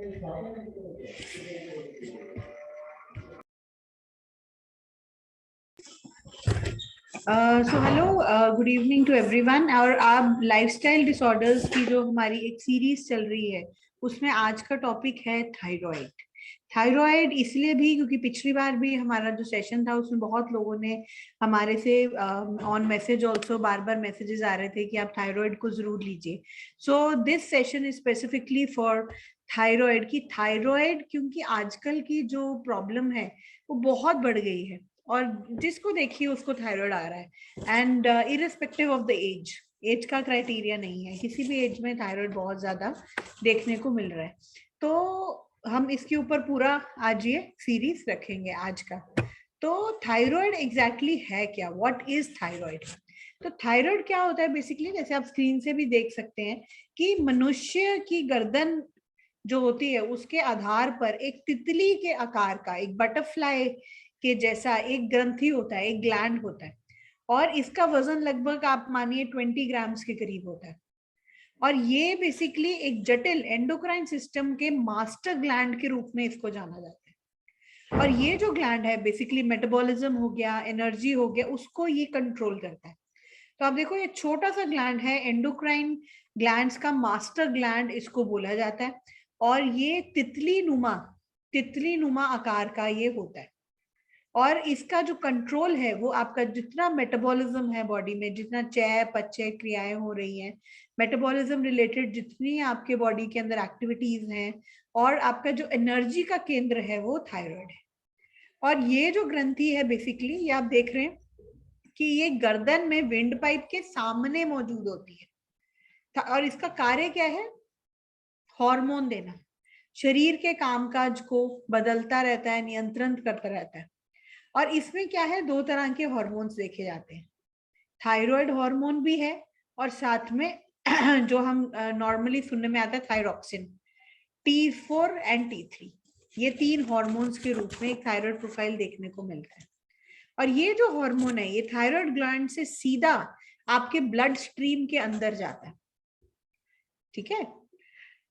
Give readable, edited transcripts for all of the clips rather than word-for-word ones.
Hello, good evening to everyone. और आप lifestyle disorders की जो हमारी एक सीरीज चल रही है उसमें आज का टॉपिक है थायराइड। थायराइड इसलिए भी क्योंकि पिछली बार भी हमारा जो सेशन था उसमें बहुत लोगों ने हमारे से ऑन मैसेज ऑल्सो बार बार मैसेजेस आ रहे थे कि आप थायराइड को जरूर लीजिए। So this session is specifically for thyroid. की थायराइड क्योंकि आजकल की जो प्रॉब्लम है वो बहुत बढ़ गई है और जिसको देखिए उसको थायराइड आ रहा है। And irrespective of the age, age का क्राइटेरिया नहीं है, किसी भी एज में थायराइड बहुत ज्यादा देखने को मिल रहा है। तो हम इसके ऊपर पूरा आज ये सीरीज रखेंगे आज का। तो थायराइड एग्जैक्टली है क्या, व्हाट इज थायराइड? तो थायराइड क्या होता है बेसिकली, जैसे आप स्क्रीन से भी देख सकते हैं कि मनुष्य की गर्दन जो होती है उसके आधार पर एक तितली के आकार का, एक बटरफ्लाई के जैसा एक ग्रंथि होता है, एक ग्लैंड होता है। और इसका वजन लगभग आप मानिए 20 ग्राम्स के करीब होता है। और ये बेसिकली एक जटिल एंडोक्राइन सिस्टम के मास्टर ग्लैंड के रूप में इसको जाना जाता है। और ये जो ग्लैंड है बेसिकली मेटाबॉलिज्म हो गया, एनर्जी हो गया, उसको ये कंट्रोल करता है। तो आप देखो ये छोटा सा ग्लैंड है, एंडोक्राइन ग्लैंड्स का मास्टर ग्लैंड इसको बोला जाता है। और ये तितली नुमा आकार का ये होता है। और इसका जो कंट्रोल है वो आपका जितना मेटाबॉलिज्म है बॉडी में, जितना चय पचय क्रियाएं हो रही हैं, मेटाबॉलिज्म रिलेटेड जितनी आपके बॉडी के अंदर एक्टिविटीज हैं, और आपका जो एनर्जी का केंद्र है वो थायराइड है। और ये जो ग्रंथि है बेसिकली ये आप देख रहे हैं कि ये गर्दन में विंड पाइप के सामने मौजूद होती है। और इसका कार्य क्या है? हार्मोन देना, शरीर के कामकाज को बदलता रहता है, नियंत्रण करता रहता है। और इसमें क्या है, दो तरह के हार्मोन्स देखे जाते हैं। थायराइड हार्मोन भी है और साथ में जो हम नॉर्मली सुनने में आता है थायरॉक्सिन, T4 एंड T3, ये तीन हार्मोन्स के रूप में एक थायराइड प्रोफाइल देखने को मिलता है। और ये जो हार्मोन है ये थायराइड ग्लैंड से सीधा आपके ब्लड स्ट्रीम के अंदर जाता है, ठीक है।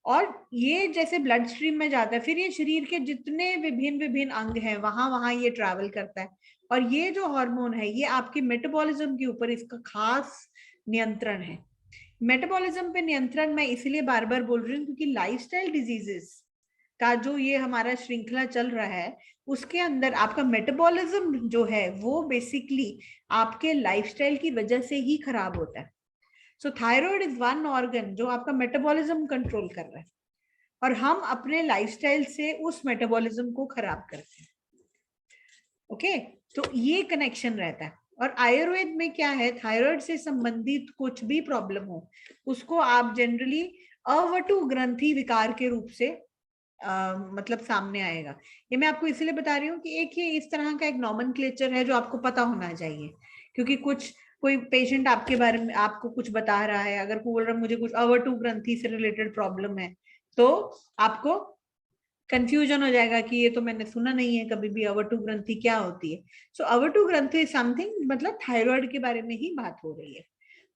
और ये जैसे ब्लड स्ट्रीम में जाता है, फिर ये शरीर के जितने विभिन्न विभिन्न अंग हैं वहां वहां ये ट्रैवल करता है। और ये जो हार्मोन है ये आपके मेटाबॉलिज्म के ऊपर इसका खास नियंत्रण है। मेटाबॉलिज्म पे नियंत्रण मैं इसलिए बार बार बोल रही हूँ क्योंकि लाइफस्टाइल डिजीजेस का जो ये हमारा श्रृंखला चल रहा है उसके अंदर आपका मेटाबॉलिज्म जो है वो बेसिकली आपके लाइफस्टाइल की वजह से ही खराब होता है। सो थायराइड इज वन ऑर्गन जो आपका मेटाबॉलिज्म कंट्रोल कर रहा है और हम अपने लाइफस्टाइल से उस मेटाबॉलिज्म को खराब करते हैं। ओके, तो ये कनेक्शन रहता है। और आयुर्वेद में क्या है, थायराइड से संबंधित कुछ भी प्रॉब्लम हो उसको आप जनरली अवटु ग्रंथि विकार के रूप से मतलब सामने आएगा। ये मैं आपको इसलिए बता रही हूँ कि एक ही इस तरह का एक नॉमेनक्लेचर है जो आपको पता होना चाहिए। क्योंकि कोई पेशेंट आपके बारे में आपको कुछ बता रहा है, अगर बोल रहा है मुझे कुछ अवटु ग्रंथि से रिलेटेड प्रॉब्लम है, तो आपको कंफ्यूजन हो जाएगा कि ये तो मैंने सुना नहीं है कभी भी, अवटु ग्रंथि क्या होती है। सो अवटु ग्रंथि समथिंग मतलब थायराइड के बारे में ही बात हो रही है।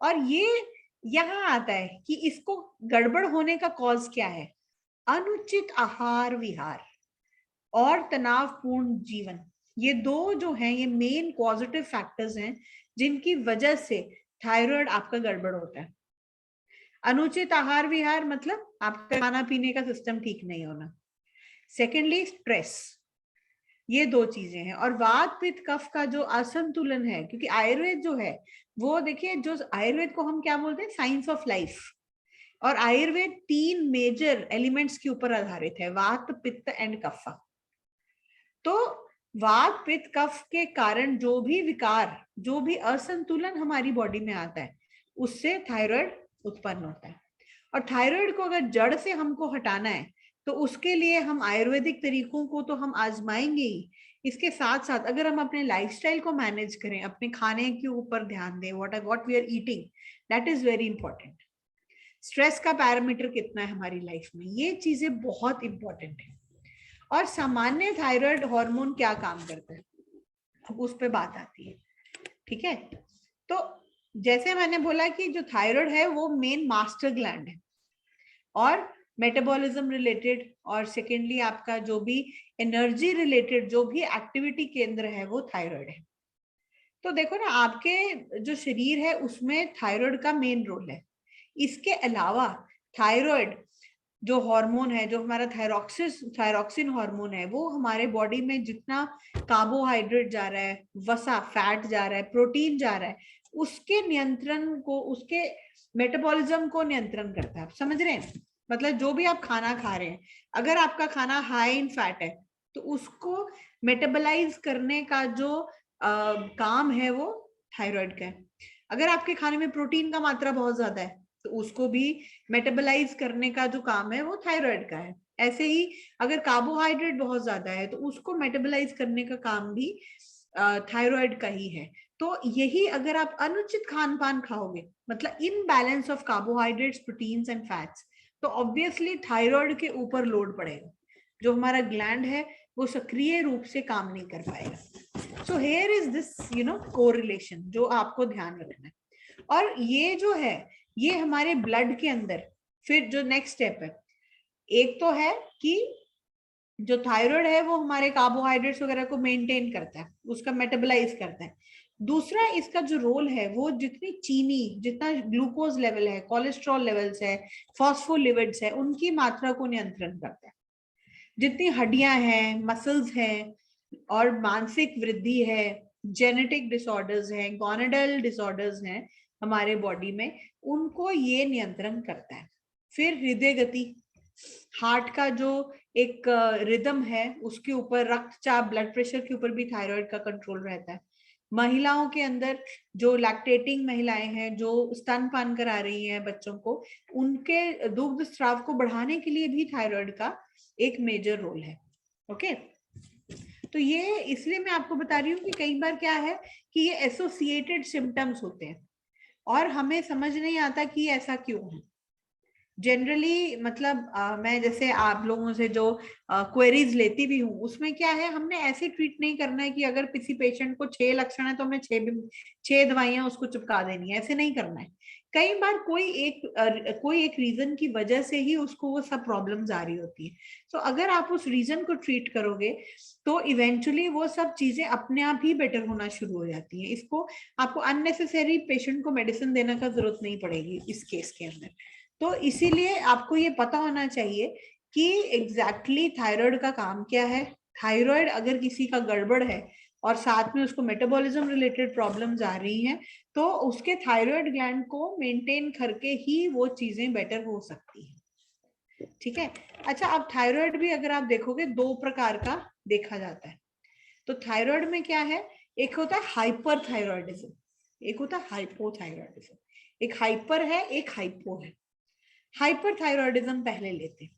और ये यहाँ आता है कि इसको गड़बड़ होने का कॉज क्या है, अनुचित आहार विहार और तनावपूर्ण जीवन। ये दो जो हैं ये मेन पॉजिटिव फैक्टर्स हैं जिनकी वजह से थायराइड आपका गड़बड़ होता है। अनुचित आहार विहार मतलब आपका खाना पीने का सिस्टम ठीक नहीं होना। सेकेंडली स्ट्रेस, ये दो चीजें हैं। और वात पित्त कफ का जो असंतुलन है, क्योंकि आयुर्वेद जो है वो देखिए, जो आयुर्वेद को हम क्या बोलते हैं, साइंस ऑफ लाइफ। और आयुर्वेद तीन मेजर एलिमेंट्स के ऊपर आधारित है, वात पित्त एंड कफ। तो वात पित्त कफ के कारण जो भी विकार, जो भी असंतुलन हमारी बॉडी में आता है उससे थायराइड उत्पन्न होता है। और थायराइड को अगर जड़ से हमको हटाना है तो उसके लिए हम आयुर्वेदिक तरीकों को तो हम आजमाएंगे ही, इसके साथ साथ अगर हम अपने लाइफस्टाइल को मैनेज करें, अपने खाने के ऊपर ध्यान दें, what we are eating, that is very important. Stress का पैरामीटर कितना है हमारी लाइफ में, ये चीजें बहुत इंपॉर्टेंट है। और सामान्य थायराइड हार्मोन क्या काम करता है अब उस पर बात आती है, ठीक है। तो जैसे मैंने बोला कि जो थायराइड है वो मेन मास्टर ग्लैंड है और मेटाबॉलिज्म रिलेटेड, और सेकेंडली आपका जो भी एनर्जी रिलेटेड जो भी एक्टिविटी केंद्र है वो थायराइड है। तो देखो ना, आपके जो शरीर है उसमें थायराइड का मेन रोल है। इसके अलावा थायराइड जो हार्मोन है, जो हमारा थायरॉक्सिन हार्मोन है, वो हमारे बॉडी में जितना कार्बोहाइड्रेट जा रहा है, वसा फैट जा रहा है, प्रोटीन जा रहा है, उसके नियंत्रण को, उसके मेटाबॉलिज्म को नियंत्रण करता है। आप समझ रहे हैं? मतलब जो भी आप खाना खा रहे हैं, अगर आपका खाना हाई इन फैट है तो उसको मेटाबलाइज करने का जो काम है वो थायराइड का है। अगर आपके खाने में प्रोटीन का मात्रा बहुत ज्यादा है तो उसको भी मेटाबलाइज करने का जो काम है वो थायराइड का है। ऐसे ही अगर कार्बोहाइड्रेट बहुत ज्यादा है तो उसको मेटाबलाइज करने का काम भी थायराइड का ही है। तो यही अगर आप अनुचित खान पान खाओगे, मतलब imbalance of carbohydrates, proteins and fats, तो ऑब्वियसली थायराइड के ऊपर लोड पड़ेगा। जो हमारा ग्लैंड है वो सक्रिय रूप से काम नहीं कर पाएगा। So here is this correlation जो आपको ध्यान रखना है। और ये जो है ये हमारे ब्लड के अंदर, फिर जो नेक्स्ट स्टेप है, एक तो है कि जो थायराइड है वो हमारे कार्बोहाइड्रेट्स वगैरह को मेंटेन करता है, उसका मेटाबलाइज करता है। दूसरा इसका जो रोल है वो जितनी चीनी, जितना ग्लूकोज लेवल है, कोलेस्ट्रॉल लेवल्स है, फॉस्फोलिपिड्स है, उनकी मात्रा को नियंत्रण करता है। जितनी हड्डियां हैं, मसल्स हैं और मानसिक वृद्धि है, जेनेटिक डिसऑर्डर्स हैं, गॉनडल डिसऑर्डर्स हैं हमारे बॉडी में, उनको ये नियंत्रण करता है। फिर हृदय गति, हार्ट का जो एक रिदम है उसके ऊपर, रक्तचाप, ब्लड प्रेशर के ऊपर भी थायराइड का कंट्रोल रहता है। महिलाओं के अंदर जो लैक्टेटिंग महिलाएं हैं, जो स्तनपान करा रही हैं बच्चों को, उनके दुग्ध स्राव को बढ़ाने के लिए भी थायराइड का एक मेजर रोल है। ओके, तो ये इसलिए मैं आपको बता रही हूँ कि कई बार क्या है कि ये एसोसिएटेड सिम्टम्स होते हैं और हमें समझ नहीं आता कि ऐसा क्यों है। जनरली मतलब मैं जैसे आप लोगों से जो क्वेरीज लेती भी हूँ उसमें क्या है, हमने ऐसे ट्रीट नहीं करना है कि अगर किसी पेशेंट को 6 लक्षण है तो हमें 6 दवाइयां उसको चिपका देनी है, ऐसे नहीं करना है। कई बार कोई एक रीजन की वजह से ही उसको वो सब प्रॉब्लम्स आ रही होती है। तो अगर आप उस रीजन को ट्रीट करोगे तो इवेंचुअली वो सब चीजें अपने आप ही बेटर होना शुरू हो जाती है। इसको आपको अननेसेसरी पेशेंट को मेडिसिन देने का जरूरत नहीं पड़ेगी इस केस के अंदर। तो इसीलिए आपको ये पता होना चाहिए कि एग्जैक्टली थायराइड का काम क्या है। थायराइड अगर किसी का गड़बड़ है और साथ में उसको मेटाबॉलिज्म रिलेटेड प्रॉब्लम्स आ रही हैं तो उसके थायराइड ग्लैंड को मेंटेन करके ही वो चीजें बेटर हो सकती है। ठीक है। अच्छा, अब थायराइड भी अगर आप देखोगे दो प्रकार का देखा जाता है। तो थायराइड में क्या है, एक होता है हाइपर थायराइडिज्म, एक होता है हाइपोथायराइडिज्म। एक हाइपर है, एक हाइपो है। हाइपर थायराइडिज्म पहले लेते हैं।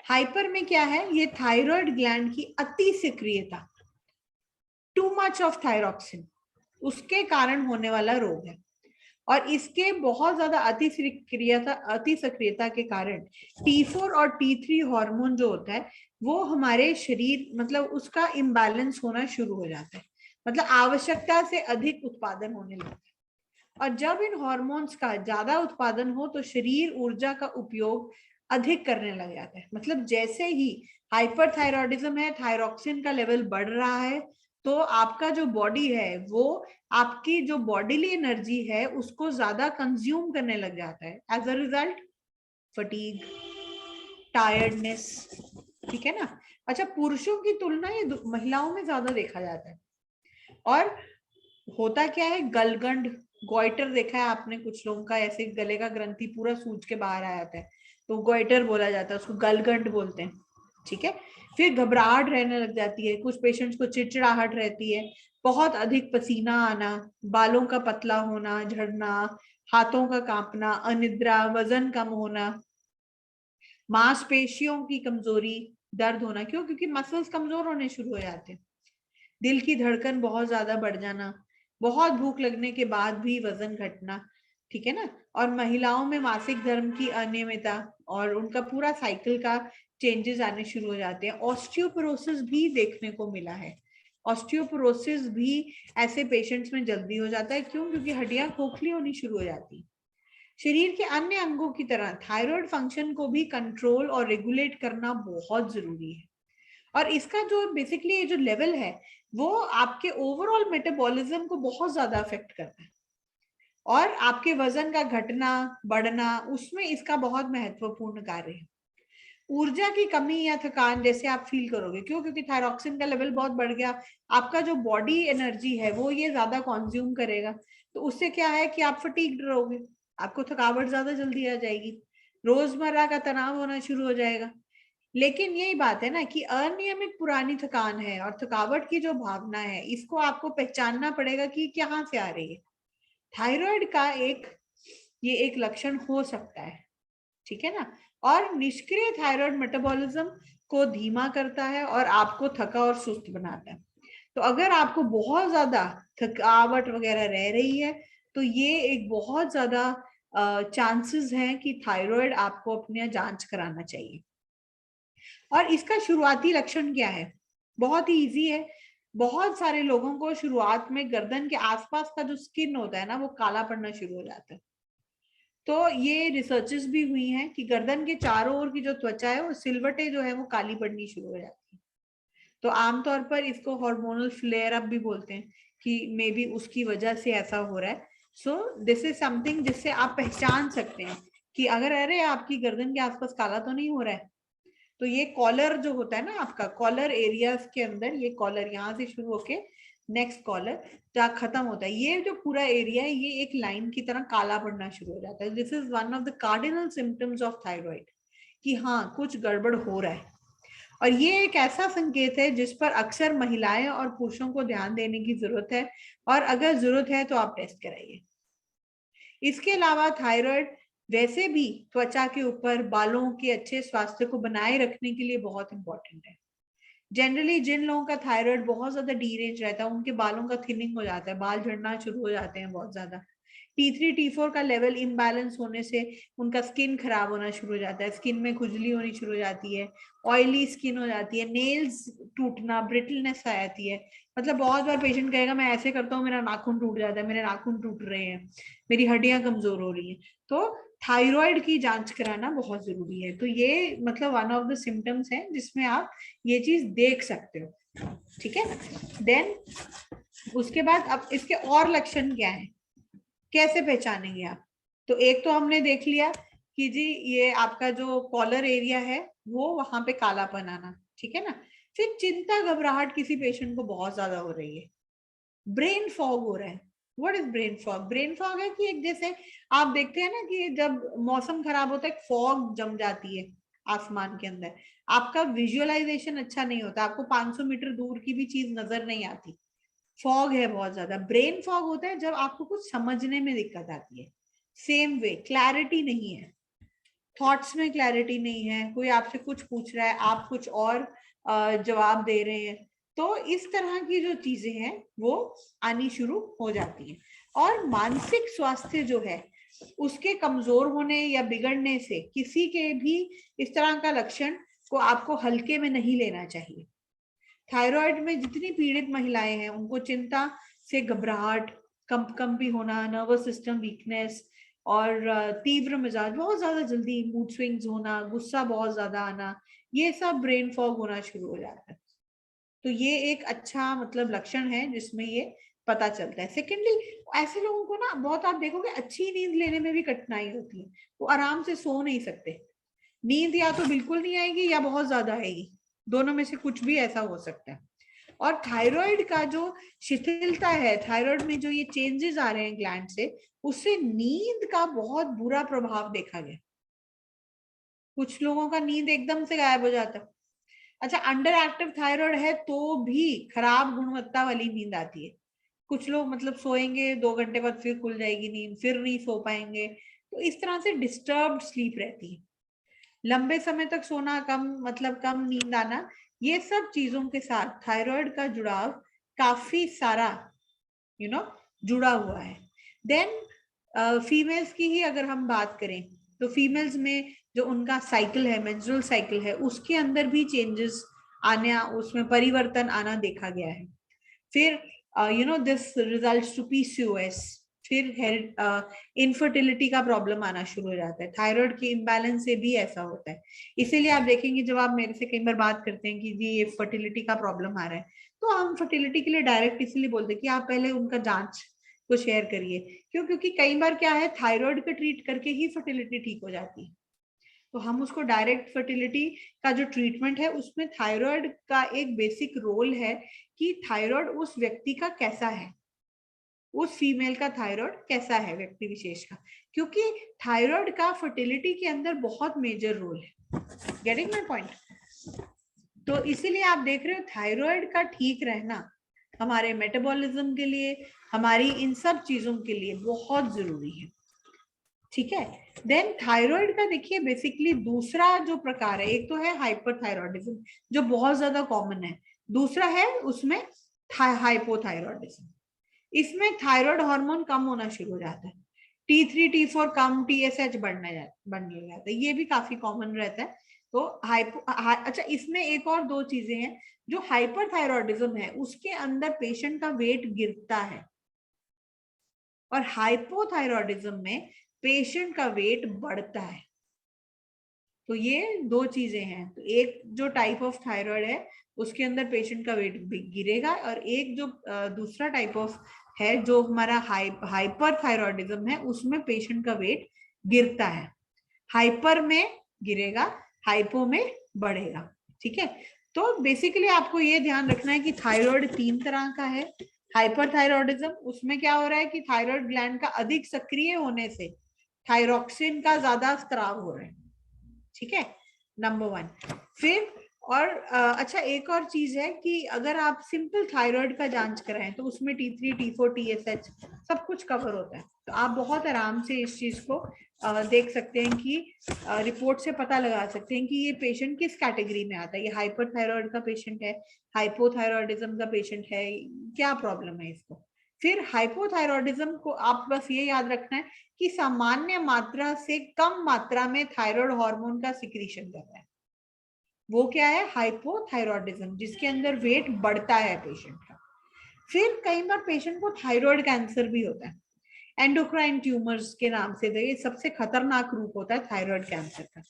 हाइपर में क्या है, ये थायराइड ग्लैंड की अति सक्रियता, टू मच ऑफ थायरॉक्सिन, उसके कारण होने वाला रोग है। और इसके बहुत ज्यादा अति सक्रियता के कारण T4 और T3 हार्मोन जो होता है वो हमारे शरीर, मतलब उसका इम्बैलेंस होना शुरू हो जाता है, मतलब आवश्यकता से अधिक उत्पादन होने लगता है। और जब इन हार्मोन्स का ज्यादा उत्पादन हो तो शरीर ऊर्जा का उपयोग अधिक करने लग जाता है। मतलब जैसे ही हाइपरथायरॉयडिज्म है, थायरॉक्सिन का लेवल बढ़ रहा है, तो आपका जो बॉडी है वो आपकी जो बॉडीली एनर्जी है उसको ज्यादा कंज्यूम करने लग जाता है। As a result fatigue, tiredness. ठीक है ना। अच्छा, पुरुषों की तुलना ये महिलाओं में ज्यादा देखा जाता है। और होता क्या है, गलगंड, गोइटर देखा है आपने कुछ लोगों का, ऐसे गले का ग्रंथि पूरा सूज के बाहर आ जाता है तो गोइटर बोला जाता है, उसको गलगंड बोलते हैं। ठीक है। फिर घबराहट रहने लग जाती है, कुछ पेशेंट्स को चिड़चिड़ाहट रहती है, बहुत अधिक पसीना आना, बालों का पतला होना, झड़ना, हाथों का कांपना, अनिद्रा, वजन कम होना, मांसपेशियों की कमजोरी, दर्द होना। क्यों? क्योंकि मसल्स कमजोर होने शुरू हो जाते हैं। दिल की धड़कन बहुत ज्यादा बढ़ जाना, बहुत भूख लगने के बाद भी वजन घटना। ठीक है ना। और महिलाओं में मासिक धर्म की अनियमितता और उनका पूरा साइकिल का चेंजेस आने शुरू हो जाते हैं। ऑस्टियोपोरोसिस भी देखने को मिला है। ऑस्टियोपोरोसिस भी ऐसे पेशेंट्स में जल्दी हो जाता है। क्यों? क्योंकि हड्डियां खोखली होनी शुरू हो जाती। शरीर के अन्य अंगों की तरह थायराइड फंक्शन को भी कंट्रोल और रेगुलेट करना बहुत जरूरी है। और इसका जो बेसिकली जो लेवल है वो आपके ओवरऑल मेटाबॉलिज्म को बहुत ज्यादा अफेक्ट करता है, और आपके वजन का घटना बढ़ना उसमें इसका बहुत महत्वपूर्ण कार्य है। ऊर्जा की कमी या थकान जैसे आप फील करोगे, क्यों? क्योंकि थायरॉक्सिन का लेवल बहुत बढ़ गया, आपका जो बॉडी एनर्जी है वो ये ज्यादा कंज्यूम करेगा, तो उससे क्या है कि आप फटीग्ड रहोगे, आपको थकावट ज्यादा जल्दी आ जाएगी, रोजमर्रा का तनाव होना शुरू हो जाएगा। लेकिन यही बात है ना कि अनियमित पुरानी थकान है और थकावट की जो भावना है इसको आपको पहचानना पड़ेगा कि कहाँ से आ रही है। थायराइड का ये एक लक्षण हो सकता है, ठीक है ना। और निष्क्रिय थायराइड मेटाबॉलिज्म को धीमा करता है और आपको थका और सुस्त बनाता है। तो अगर आपको बहुत ज्यादा थकावट वगैरह रह रही है तो ये एक बहुत ज्यादा चांसेस हैं कि थायराइड आपको अपने जांच कराना चाहिए। और इसका शुरुआती लक्षण क्या है? बहुत ही इजी है। बहुत सारे लोगों को शुरुआत में गर्दन के आसपास का जो स्किन होता है ना वो काला पड़ना शुरू हो जाता है। तो ये रिसर्चेस भी हुई हैं कि गर्दन के चारों ओर की जो त्वचा है वो सिलवटें जो है वो काली पड़नी शुरू हो जाती है। तो आमतौर पर इसको हार्मोनल फ्लेयर अप भी बोलते हैं कि मे बी उसकी वजह से ऐसा हो रहा है। सो दिस इज समथिंग जिससे आप पहचान सकते हैं कि अगर अरे आपकी गर्दन के आसपास काला तो नहीं हो रहा है, तो ये कॉलर जो होता है ना आपका कॉलर एरियाज के अंदर, ये कॉलर यहाँ से शुरू होके नेक्स्ट कॉलर जहाँ खत्म होता है, ये जो पूरा एरिया है ये एक लाइन की तरह काला पड़ना शुरू हो जाता है। This is one of the cardinal symptoms of thyroid कि हाँ कुछ गड़बड़ हो रहा है। और ये एक ऐसा संकेत है जिस पर अक्सर महिलाएं और पुरुषों को ध्यान देने की जरूरत है, और अगर जरूरत है तो आप टेस्ट कराइए। इसके अलावा थायराइड वैसे भी त्वचा के ऊपर बालों के अच्छे स्वास्थ्य को बनाए रखने के लिए बहुत इंपॉर्टेंट है। जनरली जिन लोगों का थायराइड बहुत ज्यादा डीरेंज रहता है उनके बालों का थिनिंग हो जाता है, बाल झड़ना शुरू हो जाते हैं बहुत ज्यादा। T3 T4 का लेवल इम्बैलेंस होने से उनका स्किन खराब होना शुरू हो जाता है, स्किन में खुजली होनी शुरू हो जाती है, ऑयली स्किन हो जाती है, नेल्स टूटना, ब्रिटलनेस आ जाती है। मतलब बहुत बार पेशेंट कहेगा मैं ऐसे करता हूँ मेरा नाखून टूट जाता है, मेरे नाखून टूट रहे हैं, मेरी हड्डियां कमजोर हो रही हैं। तो थायराइड की जांच कराना बहुत जरूरी है। तो ये मतलब वन ऑफ द सिम्टम्स है जिसमें आप ये चीज देख सकते हो, ठीक है। देन उसके बाद अब इसके और लक्षण क्या है, कैसे पहचानेंगे आप? तो एक तो हमने देख लिया कि जी ये आपका जो कॉलर एरिया है वो वहां पे कालापन आना, ठीक है ना। फिर चिंता घबराहट किसी पेशेंट को बहुत ज्यादा हो रही है, ब्रेन फॉग हो रहा है। What is brain fog? Brain fog है कि एक जैसे आप देखते हैं ना कि जब मौसम खराब होता है फॉग जम जाती है आसमान के अंदर, आपका विजुअलाइजेशन अच्छा नहीं होता, आपको 500 मीटर दूर की भी चीज नजर नहीं आती, फॉग है बहुत ज्यादा। ब्रेन फॉग होता है जब आपको कुछ समझने में दिक्कत आती है। सेम वे क्लैरिटी नहीं है, थॉट्स में क्लैरिटी नहीं है, कोई आपसे कुछ पूछ रहा है आप कुछ और जवाब दे रहे हैं। तो इस तरह की जो चीजें हैं वो आनी शुरू हो जाती हैं। और मानसिक स्वास्थ्य जो है उसके कमजोर होने या बिगड़ने से किसी के भी इस तरह का लक्षण को आपको हल्के में नहीं लेना चाहिए। थायराइड में जितनी पीड़ित महिलाएं हैं उनको चिंता से घबराहट, कंपी होना, नर्वस सिस्टम वीकनेस और तीव्र मिजाज, बहुत ज्यादा जल्दी मूड स्विंग्स होना, गुस्सा बहुत ज्यादा आना, ये सब ब्रेन फॉग होना शुरू हो जाता है। तो ये एक अच्छा मतलब लक्षण है जिसमें ये पता चलता है। सेकेंडली ऐसे लोगों को ना बहुत आप देखोगे अच्छी नींद लेने में भी कठिनाई होती है, वो आराम से सो नहीं सकते, नींद या तो बिल्कुल नहीं आएगी या बहुत ज्यादा आएगी, दोनों में से कुछ भी ऐसा हो सकता है। और थायराइड का जो शिथिलता है, थायराइड में जो ये चेंजेस आ रहे हैं ग्लैंड से, उससे नींद का बहुत बुरा प्रभाव देखा गया। कुछ लोगों का नींद एकदम से गायब हो जाता है। अच्छा, अंडर एक्टिव थायराइड है तो भी खराब गुणवत्ता वाली नींद आती है। कुछ लोग मतलब सोएंगे 2 घंटे बाद फिर खुल जाएगी नींद, फिर नहीं सो पाएंगे, तो इस तरह से डिस्टर्ब्ड स्लीप रहती है। लंबे समय तक सोना, कम मतलब कम नींद आना, ये सब चीजों के साथ थायराइड का जुड़ाव काफी सारा जुड़ा हुआ है। देन फीमेल्स की ही अगर हम बात करें तो फीमेल्स में जो उनका साइकिल है, मेंस्ट्रुअल साइकिल है, उसके अंदर भी चेंजेस आना, उसमें परिवर्तन आना देखा गया है। फिर दिस रिजल्ट्स टू पीसीओएस, फिर इनफर्टिलिटी का प्रॉब्लम आना शुरू हो जाता है। थायराइड के इम्बैलेंस से भी ऐसा होता है। इसीलिए आप देखेंगे जब आप मेरे से कई बार बात करते हैं कि जी ये फर्टिलिटी का प्रॉब्लम आ रहा है, तो हम फर्टिलिटी के लिए डायरेक्ट इसलिए बोलते हैं कि आप पहले उनका जांच को शेयर करिए। क्यों? क्योंकि कई बार क्या है, थायराइड का ट्रीट करके ही फर्टिलिटी ठीक हो जाती है। तो हम उसको डायरेक्ट फर्टिलिटी का जो ट्रीटमेंट है उसमें थायराइड का एक बेसिक रोल है कि थायराइड उस व्यक्ति का कैसा है, उस फीमेल का थायराइड कैसा है व्यक्ति विशेष का, क्योंकि थायराइड का फर्टिलिटी के अंदर बहुत मेजर रोल है। Getting my point? तो इसीलिए आप देख रहे हो थायराइड का ठीक रहना हमारे मेटाबॉलिज्म के लिए, हमारी इन सब चीजों के लिए बहुत जरूरी है। ठीक है। देन थायराइड का देखिए बेसिकली दूसरा जो प्रकार है, एक तो है हाइपरथायरॉयडिज्म जो बहुत ज्यादा कॉमन है, दूसरा है उसमें हाइपोथायरॉयडिज्म। इसमें थायराइड हार्मोन कम होना शुरू हो जाता है, T3 T4 कम, TSH बढ़ने जाता है, ये भी काफी कॉमन रहता है। तो अच्छा इसमें एक और दो चीजें हैं, जो हाइपरथायरॉयडिज्म है उसके अंदर पेशेंट का वेट गिरता है और हाइपोथायरॉयडिज्म में पेशेंट का वेट बढ़ता है। तो ये दो चीजें हैं। तो एक जो टाइप ऑफ थायराइड है उसके अंदर पेशेंट का वेट गिरेगा, और एक जो दूसरा टाइप ऑफ है जो हमारा हाइपर थायरॉयडिज्म है उसमें पेशेंट का वेट गिरता है। हाइपर में गिरेगा, हाइपो में बढ़ेगा। ठीक है। तो बेसिकली आपको ये ध्यान रखना है कि थायराइड तीन तरह का है। हाइपरथायरॉयडिज्म, उसमें क्या हो रहा है कि थायराइड ग्लैंड का अधिक सक्रिय होने से थायरॉक्सिन का ज्यादा स्त्राव हो रहा है। ठीक है, नंबर वन। फिर और अच्छा एक और चीज है कि अगर आप सिंपल थायराइड का जांच कराएं तो उसमें T3 T4 TSH सब कुछ कवर होता है। तो आप बहुत आराम से इस चीज को देख सकते हैं कि रिपोर्ट से पता लगा सकते हैं कि ये पेशेंट किस कैटेगरी में आता है, ये हाइपरथायरॉयड का पेशेंट है, हाइपोथायरॉयडिज्म का पेशेंट है, क्या प्रॉब्लम है इसको। फिर हाइपोथायरॉयडिज्म को आप बस ये याद रखना है कि सामान्य मात्रा से कम मात्रा में थायराइड हार्मोन का सिक्रीशन कर रहा है, वो क्या है, हाइपोथायरॉयडिज्म, जिसके अंदर वेट बढ़ता है पेशेंट का। फिर कई बार पेशेंट को थायराइड कैंसर भी होता है, एंडोक्राइन ट्यूमर्स के नाम से, ये सबसे खतरनाक रूप होता है थायराइड कैंसर का।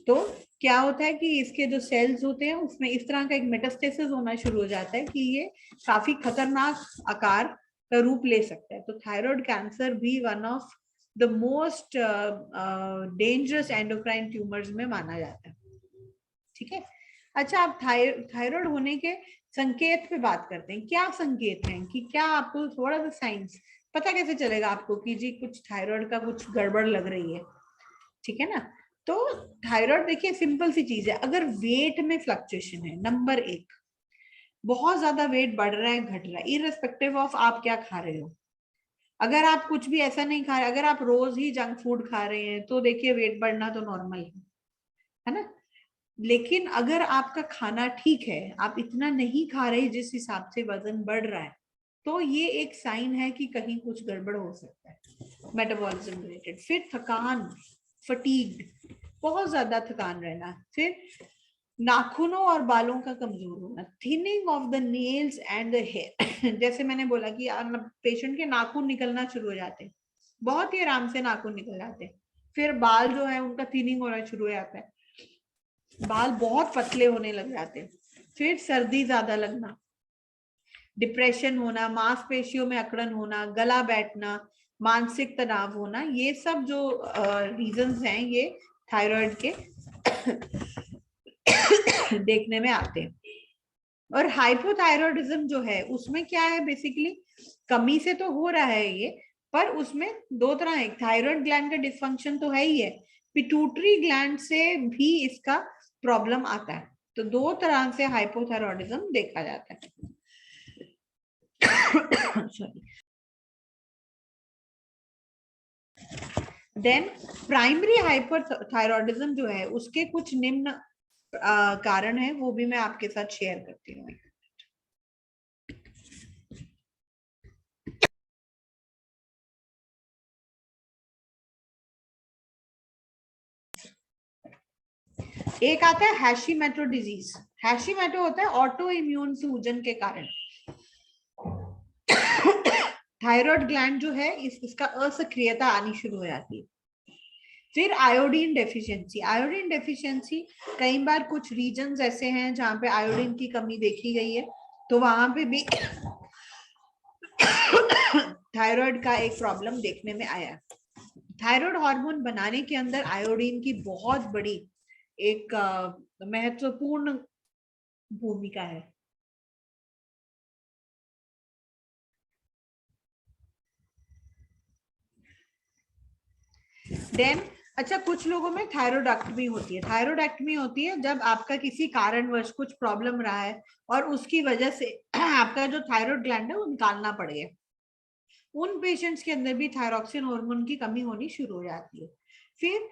तो क्या होता है कि इसके जो सेल्स होते हैं उसमें इस तरह का एक मेटास्टेसिस होना शुरू हो जाता है कि ये काफी खतरनाक आकार का रूप ले सकता है। तो थायराइड कैंसर भी one of the most dangerous endocrine tumours में माना जाता है। ठीक है। अच्छा, आप थायराइड होने के संकेत पे बात करते हैं। क्या संकेत हैं कि क्या आपको थोड़ा सा साइंस पता कैसे चलेगा आपको कि जी कुछ थायराइड का कुछ गड़बड़ लग रही है। ठीक है ना। तो थायराइड देखिए सिंपल सी चीज है, अगर वेट में फ्लक्चुएशन है, नंबर एक, बहुत ज्यादा वेट बढ़ रहा है घट रहा है, इररिस्पेक्टिव ऑफ आप क्या खा रहे हो। अगर आप कुछ भी ऐसा नहीं खा रहे, अगर आप रोज ही जंक फूड खा रहे हैं तो देखिए वेट बढ़ना तो नॉर्मल है ना। लेकिन अगर आपका खाना ठीक है, आप इतना नहीं खा रहे जिस हिसाब से वजन बढ़ रहा है, तो ये एक साइन है कि कहीं कुछ गड़बड़ हो सकता है मेटाबॉलिज्म रिलेटेड। फिर थकान, फटीग्ड, बहुत ज्यादा थकान रहना। फिर नाखूनों और बालों का कमजोर होना, thinning of the nails and the hair जैसे मैंने बोला कि पेशेंट के नाखून निकलना शुरू हो जाते हैं, बहुत ही आराम से नाखून निकल जाते हैं। फिर बाल जो है उनका थिनिंग होना शुरू हो जाता है, बाल बहुत पतले होने लग जाते हैं। फिर सर्दी ज्यादा लगना, डिप्रेशन होना, मांसपेशियों में अकड़न होना, गला बैठना, मानसिक तनाव होना, ये सब जो रीजंस हैं ये थायराइड के देखने में आते हैं। और हाइपोथायरॉयडिज्म जो है उसमें क्या है, बेसिकली कमी से तो हो रहा है ये, पर उसमें दो तरह है, थायराइड ग्लैंड का डिसफंक्शन तो है ही है, पिट्यूटरी ग्लैंड से भी इसका प्रॉब्लम आता है। तो दो तरह से हाइपोथायरॉयडिज्म देखा जाता है। देन प्राइमरी हाइपरथायरॉयडिज्म जो है उसके कुछ निम्न कारण है, वो भी मैं आपके साथ शेयर करती हूँ। एक आता है हैशीमैटो डिजीज। हैशीमैटो होता है ऑटो इम्यून सूजन के कारण। थायराइड ग्लैंड जो है इसका असक्रियता आनी शुरू हो जाती है। फिर आयोडीन डेफिशिएंसी। आयोडीन डेफिशिएंसी कई बार कुछ रीजन्स ऐसे हैं जहाँ पे आयोडीन की कमी देखी गई है, तो वहां पे भी थायराइड का एक प्रॉब्लम देखने में आया है। थायराइड हार्मोन बनाने के अंदर आयोडीन की बहुत बड़ी एक महत्वपूर्ण भूमिका है। देन अच्छा, कुछ लोगों में थायरोइडेक्टमी होती है। थायरोइडेक्टमी होती है जब आपका किसी कारणवश कुछ प्रॉब्लम रहा है और उसकी वजह से आपका जो थायराइड ग्लैंड है वो निकालना पड़ गया। उन पेशेंट्स के अंदर भी थायरॉक्सिन हार्मोन की कमी होनी शुरू हो जाती है। फिर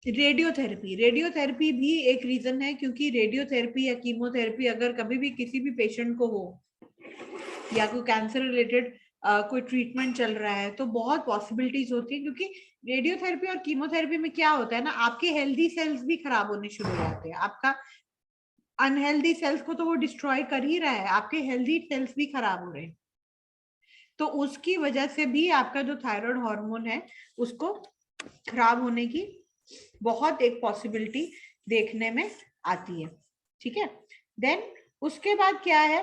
रेडियोथेरेपी। रेडियोथेरेपी भी एक रीजन है, क्योंकि रेडियोथेरेपी या कीमोथेरेपी अगर कभी भी किसी भी पेशेंट को हो या कोई कैंसर रिलेटेड कोई ट्रीटमेंट चल रहा है, तो बहुत पॉसिबिलिटीज होती है। क्योंकि रेडियोथेरेपी और कीमोथेरेपी में क्या होता है ना, आपके हेल्दी सेल्स भी खराब होने शुरू हो जाते हैं। आपका अनहेल्दी सेल्स को तो वो डिस्ट्रॉय कर ही रहा है, आपके हेल्दी सेल्स भी खराब हो रहे हैं। तो उसकी वजह से भी आपका जो थायराइड हार्मोन है उसको खराब होने की बहुत एक पॉसिबिलिटी देखने में आती है। ठीक है। देन उसके बाद क्या है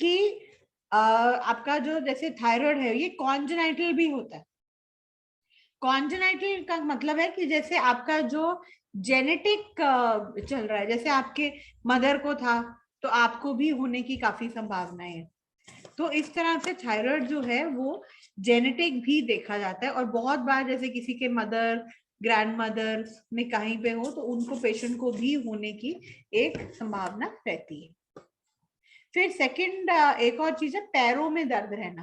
कि आपका जो जैसे थायराइड है ये कॉन्जेनाइटल भी होता है। कॉन्जेनाइटल का मतलब है कि जैसे आपका जो जेनेटिक चल रहा है, जैसे आपके मदर को था तो आपको भी होने की काफी संभावनाएं है। तो इस तरह से थायराइड जो है वो जेनेटिक भी देखा जाता है, और बहुत बार जैसे किसी के मदर ग्रैंड मदर में कहीं पे हो तो उनको पेशेंट को भी होने की एक संभावना रहती है। फिर सेकंड एक और चीज है पैरों में दर्द रहना।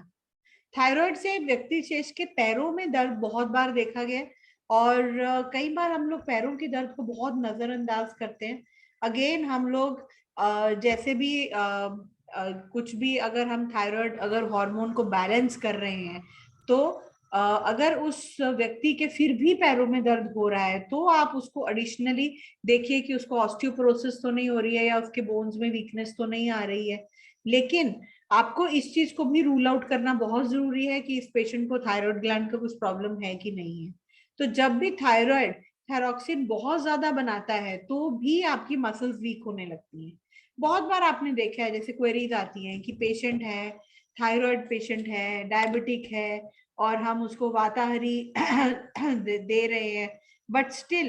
थायराइड से व्यक्ति विशेष के पैरों में दर्द बहुत बार देखा गया, और कई बार हम लोग पैरों के दर्द को बहुत नजरअंदाज करते हैं। अगेन हम लोग जैसे भी कुछ भी अगर हम थायराइड अगर हार्मोन को बैलेंस कर रहे हैं, तो अगर उस व्यक्ति के फिर भी पैरों में दर्द हो रहा है तो आप उसको एडिशनली देखिए कि उसको ऑस्टियोपोरोसिस तो नहीं हो रही है या उसके बोन्स में वीकनेस तो नहीं आ रही है। लेकिन आपको इस चीज को भी रूल आउट करना बहुत जरूरी है कि इस पेशेंट को थायराइड ग्लैंड का कुछ प्रॉब्लम है कि नहीं है। तो जब भी थायराइड थायरॉक्सिन बहुत ज्यादा बनाता है तो भी आपकी मसल्स वीक होने लगती हैं। बहुत बार आपने देखा है जैसे क्वेरीज आती हैं कि पेशेंट है, थायराइड पेशेंट है, डायबिटिक है, और हम उसको वाताहारी दे रहे हैं, बट स्टिल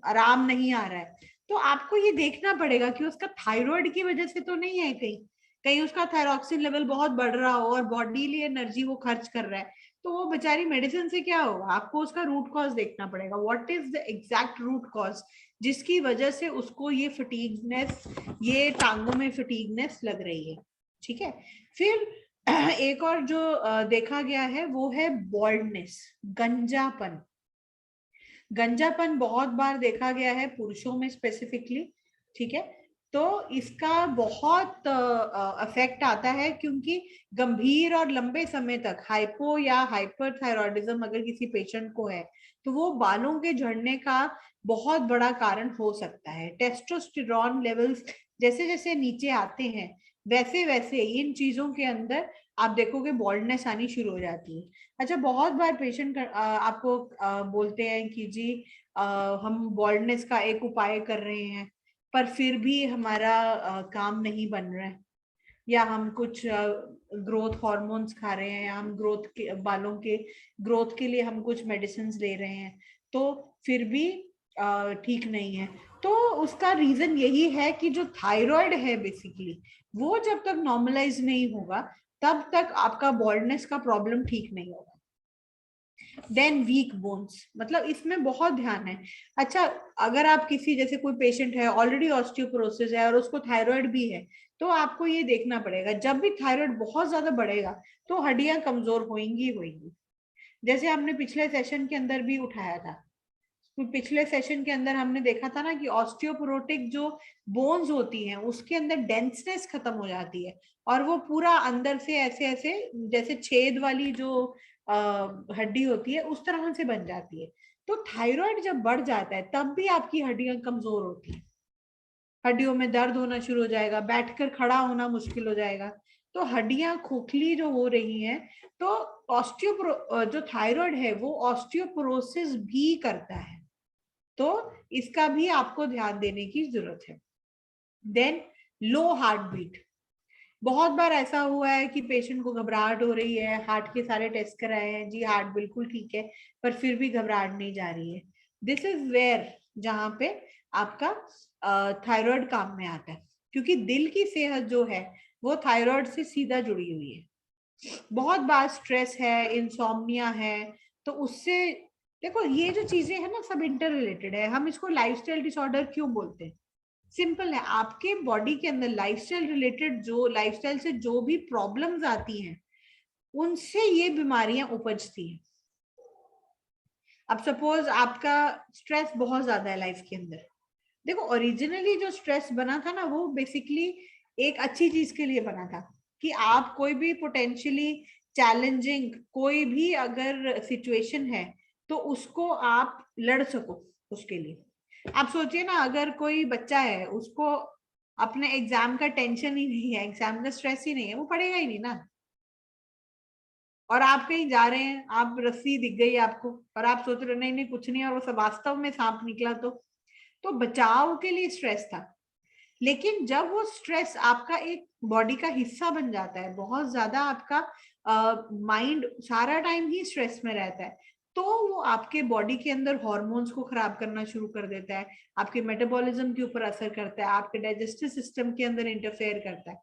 आराम नहीं आ रहा है। तो आपको ये देखना पड़ेगा कि उसका थायराइड की वजह से तो नहीं है, कहीं कहीं उसका थायरॉक्सिन लेवल बहुत बढ़ रहा हो और बॉडी लिए एनर्जी वो खर्च कर रहा है, तो वो बेचारी मेडिसिन से क्या होगा। आपको उसका रूट कॉज देखना पड़ेगा, what is the exact root cause जिसकी वजह से उसको ये फटीगनेस, ये टांगों में फटीगनेस लग रही है। ठीक है। फिर एक और जो देखा गया है वो है बॉल्डनेस, गंजापन। गंजापन बहुत बार देखा गया है पुरुषों में स्पेसिफिकली। ठीक है। तो इसका बहुत अफेक्ट आता है, क्योंकि गंभीर और लंबे समय तक हाइपो या हाइपरथायरॉयडिज्म अगर किसी पेशेंट को है तो वो बालों के झड़ने का बहुत बड़ा कारण हो सकता है। टेस्टोस्टेरोन लेवल्स जैसे जैसे नीचे आते हैं वैसे वैसे इन चीजों के अंदर आप देखोगे बॉल्डनेस आनी शुरू हो जाती है। अच्छा, बहुत बार पेशेंट आपको बोलते हैं कि जी हम बॉल्डनेस का एक उपाय कर रहे हैं पर फिर भी हमारा काम नहीं बन रहा है, या हम कुछ ग्रोथ हार्मोन्स खा रहे हैं, या हम ग्रोथ के बालों के ग्रोथ के लिए हम कुछ मेडिसिन ले रहे हैं तो फिर भी ठीक नहीं है। तो उसका रीजन यही है कि जो थायराइड है बेसिकली वो जब तक नॉर्मलाइज नहीं होगा तब तक आपका बॉल्डनेस का प्रॉब्लम ठीक नहीं होगा। देन वीक बोन्स, मतलब इसमें बहुत ध्यान है। अच्छा, अगर आप किसी जैसे कोई पेशेंट है ऑलरेडी ऑस्टियोपोरोसिस है और उसको थायराइड भी है, तो आपको ये देखना पड़ेगा जब भी थायराइड बहुत ज्यादा बढ़ेगा तो हड्डियां कमजोर होंगी होंगी। जैसे हमने पिछले सेशन के अंदर भी उठाया था, तो पिछले सेशन के अंदर हमने देखा था ना कि ऑस्टियोपोरोटिक जो बोन्स होती हैं उसके अंदर डेंसनेस खत्म हो जाती है और वो पूरा अंदर से ऐसे ऐसे जैसे छेद वाली जो हड्डी होती है उस तरह से बन जाती है। तो थायराइड जब बढ़ जाता है तब भी आपकी हड्डियां कमजोर होती है, हड्डियों में दर्द होना शुरू हो जाएगा, बैठकर खड़ा होना मुश्किल हो जाएगा। तो हड्डियां खोखली जो हो रही हैं, तो जो थायराइड है वो ऑस्टियोपोरोसिस भी करता है, तो इसका भी आपको ध्यान देने की जरूरत है। देन लो हार्ट बीट, बहुत बार ऐसा हुआ है कि पेशेंट को घबराहट हो रही है, हार्ट के सारे टेस्ट कराए हैं जी, हार्ट बिल्कुल ठीक है, पर फिर भी घबराहट नहीं जा रही है। दिस इज वेयर जहां पे आपका थायराइड काम में आता है, क्योंकि दिल की सेहत जो है वो थायराइड से सीधा जुड़ी हुई है। बहुत बार स्ट्रेस है, इंसोम्निया है, तो उससे देखो ये जो चीजें हैं ना सब इंटर रिलेटेड है। हम इसको लाइफस्टाइल डिसऑर्डर क्यों बोलते हैं? सिंपल है, आपके बॉडी के अंदर लाइफस्टाइल रिलेटेड, जो लाइफस्टाइल से जो भी प्रॉब्लम्स आती हैं उनसे ये बीमारियां उपजती हैं। अब सपोज आपका स्ट्रेस बहुत ज्यादा है लाइफ के अंदर, देखो ओरिजिनली जो स्ट्रेस बना था ना वो बेसिकली एक अच्छी चीज के लिए बना था, कि आप कोई भी पोटेंशियली चैलेंजिंग कोई भी अगर सिचुएशन है तो उसको आप लड़ सको। उसके लिए आप सोचिए ना, अगर कोई बच्चा है उसको अपने एग्जाम का टेंशन ही नहीं है, एग्जाम का स्ट्रेस ही नहीं है, वो पढ़ेगा ही नहीं ना। और आप कहीं जा रहे हैं, आप रस्सी दिख गई आपको और आप सोच रहे नहीं नहीं कुछ नहीं, और वो सब वास्तव में सांप निकला, तो बचाव के लिए स्ट्रेस था। लेकिन जब वो स्ट्रेस आपका एक बॉडी का हिस्सा बन जाता है, बहुत ज्यादा आपका माइंड सारा टाइम ही स्ट्रेस में रहता है, तो वो आपके बॉडी के अंदर हॉर्मोन्स को खराब करना शुरू कर देता है, आपके मेटाबॉलिज्म के ऊपर असर करता है, आपके डाइजेस्टिव सिस्टम के अंदर इंटरफेयर करता है।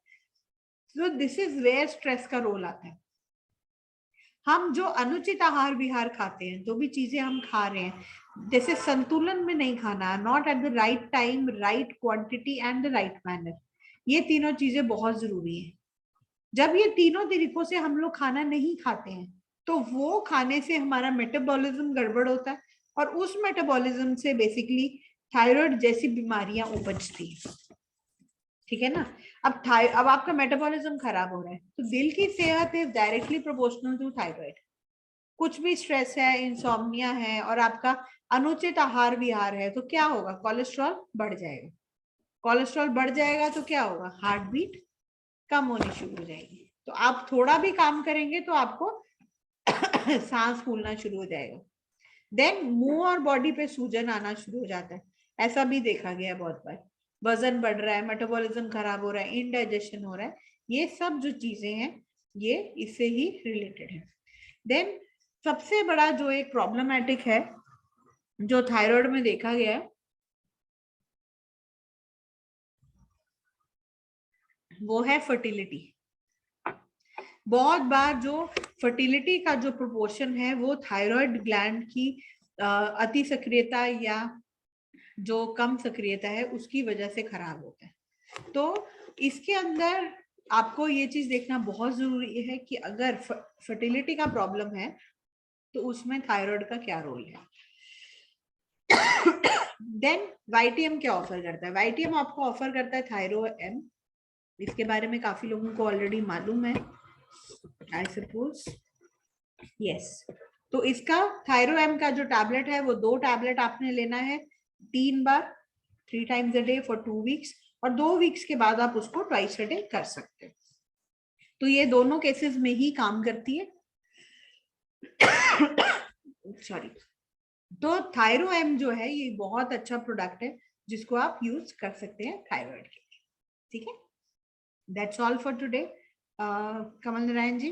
तो दिस इज वेयर स्ट्रेस का रोल आता है। हम जो अनुचित आहार विहार खाते हैं, जो भी चीजें हम खा रहे हैं, जैसे संतुलन में नहीं खाना, not at the right time, right quantity and the right manner, ये तीनों चीजें बहुत जरूरी है। जब ये तीनों तरीकों से हम लोग खाना नहीं खाते हैं तो वो खाने से हमारा मेटाबॉलिज्म गड़बड़ होता है, और उस मेटाबॉलिज्म से बेसिकली थायराइड जैसी बीमारियां उपजती है। ठीक है ना? अब आपका मेटाबॉलिज्म खराब हो रहा है, तो दिल की सेहत is directly proportional to thyroid. कुछ भी स्ट्रेस है, इंसोम्निया है और आपका अनुचित आहार विहार है, तो क्या होगा? कोलेस्ट्रॉल बढ़ जाएगा। कोलेस्ट्रॉल बढ़ जाएगा तो क्या होगा? हार्ट बीट कम होनी शुरू हो जाएगी। तो आप थोड़ा भी काम करेंगे तो आपको सांस फूलना शुरू हो जाएगा। देन मुंह और बॉडी पे सूजन आना शुरू हो जाता है, ऐसा भी देखा गया है बहुत बार। वजन बढ़ रहा है, मेटाबॉलिज्म खराब हो रहा है, इनडाइजेशन हो रहा है, ये सब जो चीजें हैं ये इससे ही रिलेटेड है। देन सबसे बड़ा जो एक प्रॉब्लमेटिक है जो थायराइड में देखा गया है वो है फर्टिलिटी। बहुत बार जो फर्टिलिटी का जो प्रोपोर्शन है वो थायराइड ग्लैंड की अति सक्रियता या जो कम सक्रियता है उसकी वजह से खराब होता है। तो इसके अंदर आपको ये चीज देखना बहुत जरूरी है कि अगर फर्टिलिटी का प्रॉब्लम है तो उसमें थायराइड का क्या रोल है। देन वाईटीएम क्या ऑफर करता है? वाईटीएम आपको ऑफर करता है थायरो एम। इसके बारे में काफी लोगों को ऑलरेडी मालूम है, आई सपोज। यस, तो इसका थायरो एम का जो टैबलेट है वो 2 टैबलेट आपने लेना है 3 बार, 3 times a day for 2 weeks, और 2 वीक्स के बाद आप उसको ट्वाइस अ डे कर सकते हैं। तो ये दोनों केसेस में ही काम करती है। सॉरी। तो थायरो एम जो है ये बहुत अच्छा प्रोडक्ट है जिसको आप यूज कर सकते हैं थायराइड के लिए। ठीक है, that's all for today. Kamal Narayan ji.